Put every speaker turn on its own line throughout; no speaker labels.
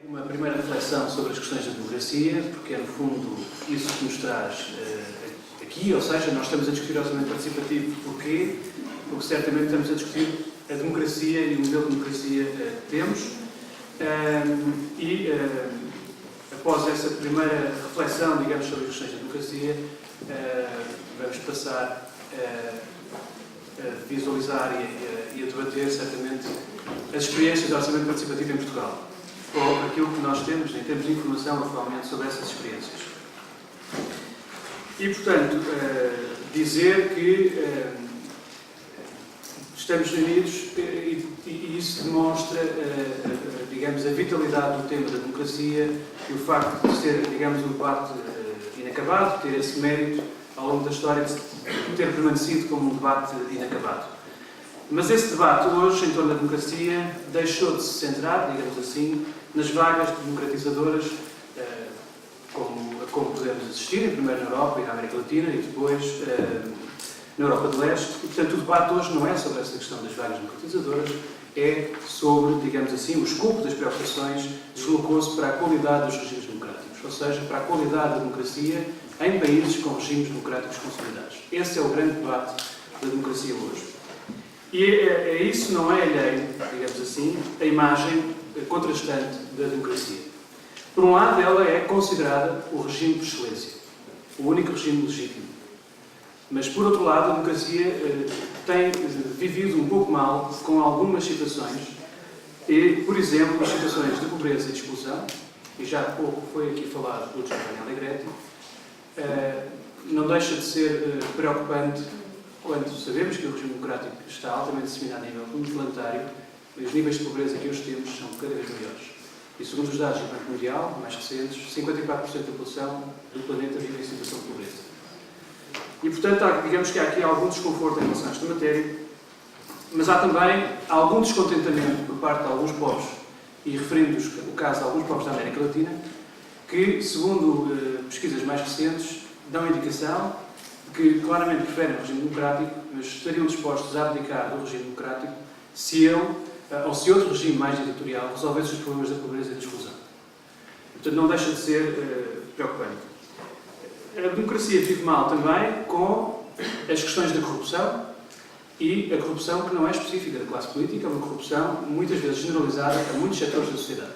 Uma primeira reflexão sobre as questões da democracia, porque é, no fundo, isso que nos traz aqui, ou seja, nós estamos a discutir orçamento participativo. Porquê? Porque certamente estamos a discutir a democracia e o modelo de democracia que temos. Após essa primeira reflexão, digamos, sobre as questões da democracia, vamos passar a visualizar e a debater, certamente, as experiências de orçamento participativo em Portugal, ou aquilo que nós temos em termos de informação atualmente sobre essas experiências. E, portanto, dizer que estamos reunidos e isso demonstra, digamos, a vitalidade do tema da democracia e o facto de ser, digamos, um debate inacabado, ter esse mérito ao longo da história de ter permanecido como um debate inacabado. Mas esse debate hoje, em torno da democracia, deixou de se centrar, digamos assim, nas vagas democratizadoras, como podemos assistir, primeiro na Europa e na América Latina e depois na Europa do Leste. E, portanto, o debate hoje não é sobre essa questão das vagas democratizadoras, é sobre, digamos assim, o escopo das preocupações deslocou-se para a qualidade dos regimes democráticos, ou seja, para a qualidade da democracia em países com regimes democráticos consolidados. Esse é o grande debate da democracia hoje. E isso não é alheio, digamos assim, a imagem contrastante da democracia. Por um lado, ela é considerada o regime por excelência, o único regime legítimo. Mas, por outro lado, a democracia tem vivido um pouco mal com algumas situações, e, por exemplo, as situações de pobreza e de exclusão, e já há pouco foi aqui falado pelo Giovanni Allegretti, não deixa de ser preocupante quando sabemos que o regime democrático está altamente disseminado a nível planetário e os níveis de pobreza que hoje temos são cada vez maiores. E segundo os dados do Banco Mundial, mais recentes, 54% da população do planeta vive em situação de pobreza. E, portanto, digamos que há aqui algum desconforto em relação a esta matéria, mas há também algum descontentamento por parte de alguns povos, e referindo o caso de alguns povos da América Latina, que, segundo pesquisas mais recentes, dão indicação de que claramente preferem o regime democrático, mas estariam dispostos a abdicar do regime democrático se ele, ou se outro regime mais ditatorial, resolvesse os problemas da pobreza e da exclusão. Portanto, não deixa de ser preocupante. A democracia vive mal também com as questões da corrupção e a corrupção que não é específica da classe política, é uma corrupção muitas vezes generalizada a muitos setores da sociedade.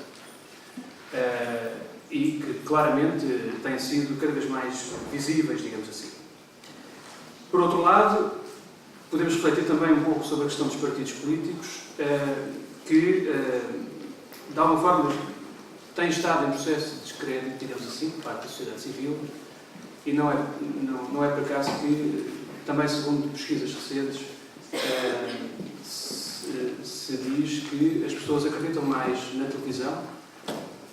E que claramente têm sido cada vez mais visíveis, digamos assim. Por outro lado, podemos refletir também um pouco sobre a questão dos partidos políticos, que, de alguma forma, têm estado em processo de descrédito, digamos assim, por parte da sociedade civil, e não é por acaso que, também segundo pesquisas recentes, se diz que as pessoas acreditam mais na televisão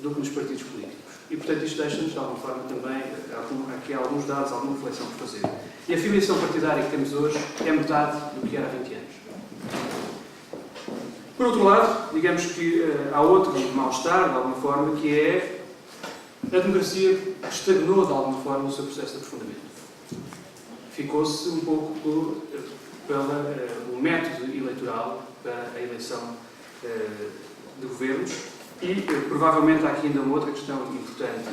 do que nos partidos políticos. E, portanto, isto deixa-nos, de alguma forma, também aqui há alguns dados, alguma reflexão por fazer. E a filiação partidária que temos hoje é metade do que era há 20 anos. Por outro lado, digamos que há outro mal-estar, de alguma forma, que é a democracia estagnou, de alguma forma, no seu processo de aprofundamento. Ficou-se um pouco pelo método eleitoral para a eleição de governos e, provavelmente, há aqui ainda uma outra questão importante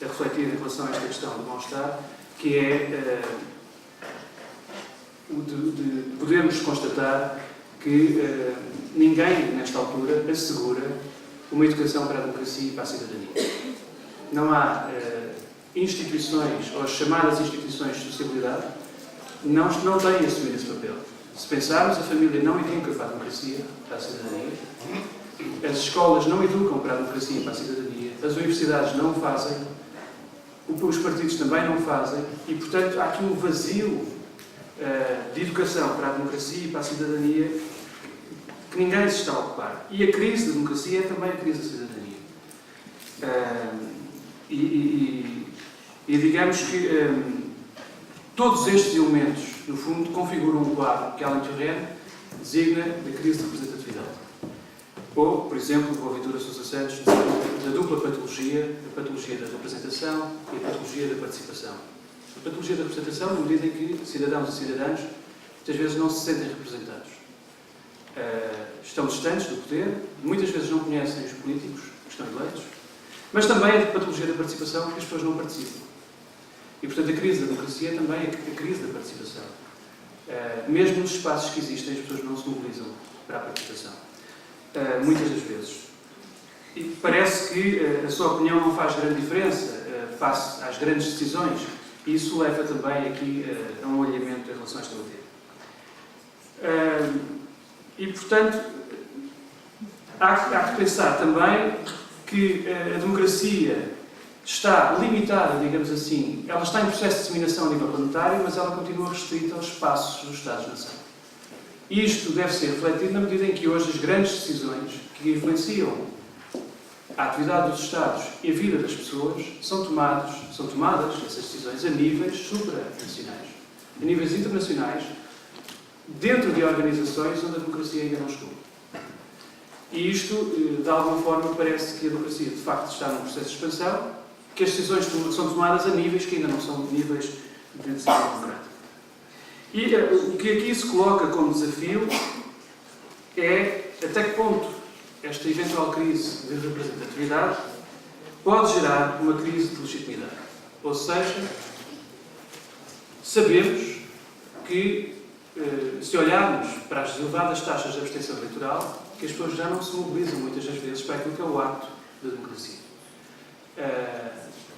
a refletir em relação a esta questão do mal-estar, que é o de podermos constatar que ninguém, nesta altura, assegura uma educação para a democracia e para a cidadania. Não há instituições, ou as chamadas instituições de sociabilidade, não têm assumido esse papel. Se pensarmos, a família não educa para a democracia, para a cidadania, as escolas não educam para a democracia e para a cidadania, as universidades não o fazem, os partidos também não o fazem, e, portanto, há aqui um vazio de educação para a democracia e para a cidadania que ninguém se está a ocupar. E a crise da democracia é também a crise da cidadania. E digamos que todos estes elementos, no fundo, configuram um quadro que Alain Touraine designa da crise de representatividade. Ou, por exemplo, o Boaventura Sousa Santos da dupla patologia, a patologia da representação e a patologia da participação. A patologia da representação, na medida em que cidadãos e cidadãs muitas vezes não se sentem representados. Estão distantes do poder, muitas vezes não conhecem os políticos que estão eleitos, Mas também a patologia da participação, porque as pessoas não participam. E, portanto, a crise da democracia é também a crise da participação. Mesmo nos espaços que existem, as pessoas não se mobilizam para a participação. Muitas das vezes. E parece que a sua opinião não faz grande diferença face às grandes decisões, e isso leva também aqui a um alinhamento em relação a esta matéria. E, portanto, há que pensar também que a democracia está limitada, digamos assim, ela está em processo de disseminação a nível planetário, mas ela continua restrita aos espaços dos Estados-nação. E isto deve ser refletido na medida em que hoje as grandes decisões que influenciam a atividade dos Estados e a vida das pessoas são tomadas essas decisões a níveis supranacionais, a níveis internacionais, dentro de organizações onde a democracia ainda não chegou. E isto, de alguma forma, parece que a democracia, de facto, está num processo de expansão, que as decisões são tomadas a níveis que ainda não são níveis de decisão democrática. E o que aqui se coloca como desafio é até que ponto esta eventual crise de representatividade pode gerar uma crise de legitimidade. Ou seja, sabemos que, se olharmos para as elevadas taxas de abstenção eleitoral, que as pessoas já não se mobilizam muitas das vezes para aquilo que é o ato da democracia.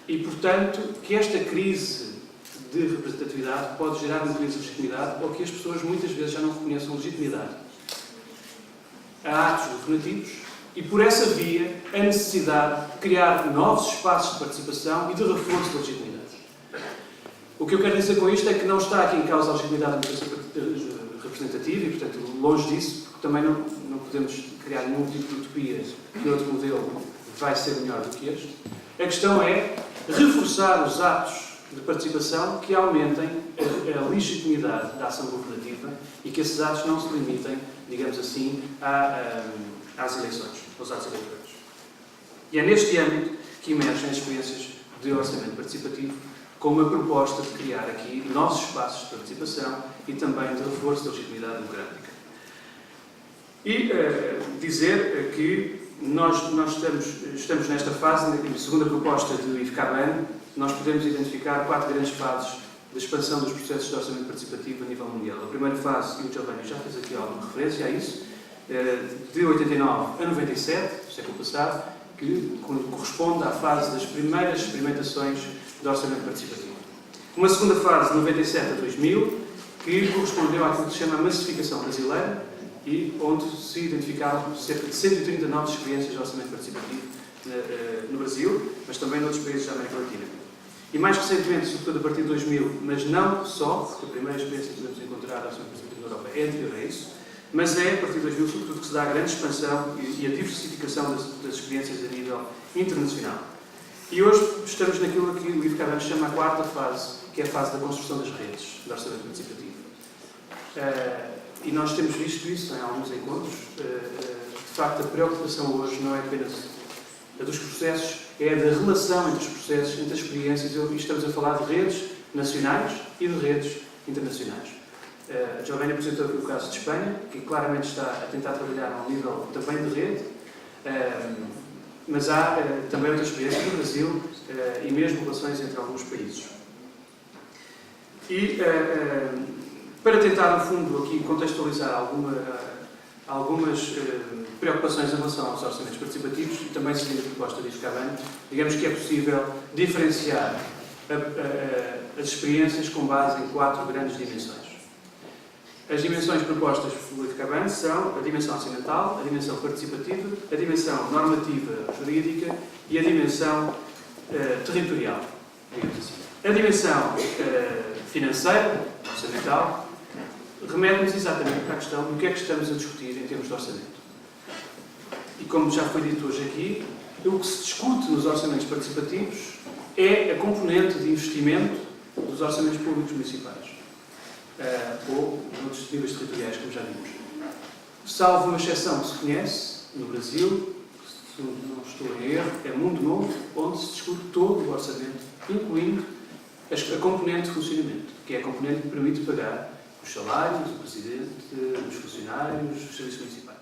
E, portanto, que esta crise de representatividade pode gerar uma crise de legitimidade ou que as pessoas muitas vezes já não reconheçam legitimidade a atos governativos e, por essa via, a necessidade de criar novos espaços de participação e de reforço da legitimidade. O que eu quero dizer com isto é que não está aqui em causa a legitimidade da democracia representativa e, portanto, longe disso, porque também não podemos criar nenhum tipo de utopia que outro modelo vai ser melhor do que este. A questão é reforçar os atos de participação que aumentem a legitimidade da ação governativa e que esses atos não se limitem, digamos assim, às eleições, aos atos eleitorais. E é neste âmbito que emergem as experiências de orçamento participativo com uma proposta de criar aqui novos espaços de participação e também de reforço da legitimidade democrática. E dizer que nós estamos nesta fase, na segunda proposta do IFCABAN, nós podemos identificar 4 grandes fases de expansão dos processos de orçamento participativo a nível mundial. A primeira fase, e o Giovanni já fez aqui alguma referência a isso, de 89 a 97, do século passado, que corresponde à fase das primeiras experimentações de orçamento participativo. Uma segunda fase, de 97 a 2000, que correspondeu àquilo que se chama a massificação brasileira, e onde se identificaram cerca de 130 novas experiências de orçamento participativo no Brasil, mas também noutros países da América Latina. E mais recentemente, sobretudo a partir de 2000, mas não só, porque a primeira experiência que podemos encontrar de orçamento participativo na Europa é anterior a isso, mas é a partir de 2000, sobretudo, que se dá a grande expansão e a diversificação das experiências a nível internacional. E hoje estamos naquilo que o IFCABAN chama a 4ª fase, que é a fase da construção das redes de orçamento participativo. E nós temos visto isso em alguns encontros. De facto, a preocupação hoje não é apenas a dos processos, é a da relação entre os processos, entre as experiências, e estamos a falar de redes nacionais e de redes internacionais. Giovanni apresentou aqui o caso de Espanha, que claramente está a tentar trabalhar a um nível também de rede, mas há também outras experiências no Brasil e mesmo relações entre alguns países. E para tentar, no fundo, aqui contextualizar algumas preocupações em relação aos orçamentos participativos, e também seguindo a proposta de IFCABAN, digamos que é possível diferenciar as experiências com base em 4 grandes dimensões. As dimensões propostas pelo IFCABAN são a dimensão orçamental, a dimensão participativa, a dimensão normativa jurídica e a dimensão territorial, digamos assim. A dimensão financeira, orçamental, remete-nos exatamente para a questão do que é que estamos a discutir em termos de orçamento. E como já foi dito hoje aqui, o que se discute nos orçamentos participativos é a componente de investimento dos orçamentos públicos municipais. Ou noutros níveis territoriais, como já vimos. Salvo uma exceção que se conhece, no Brasil, se não estou em erro, é Mundo Novo, onde se discute todo o orçamento, incluindo a componente de funcionamento, que é a componente que permite pagar os salários do Presidente, dos funcionários, dos serviços municipais.